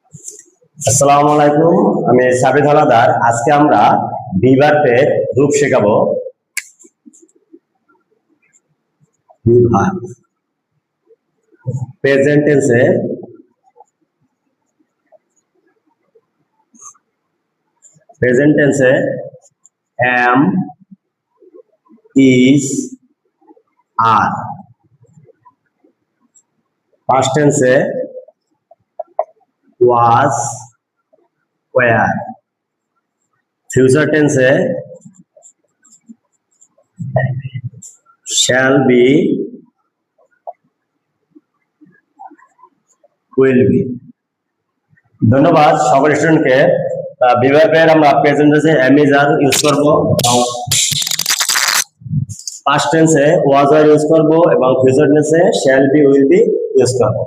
আসসালামু আলাইকুম, আমি সাবিত হালাদার। আজকে আমরা বিভার্বের রূপ শেখাবো। বিভার্ব প্রেজেন্ট টেন্সে am, is, are। পাস্ট টেন্সে was, were। ফিউচার টেন্সে shall be, will be। ধন্যবাদ সকল স্টুডেন্টকে। বিভার্বের আমরা প্রেজেন্ট টেন্সে am, is, are ইউজ করব, পাস্ট টেন্সে was, were ইউজ করব এবং ফিউচার টেন্সে shall be, will be use করব।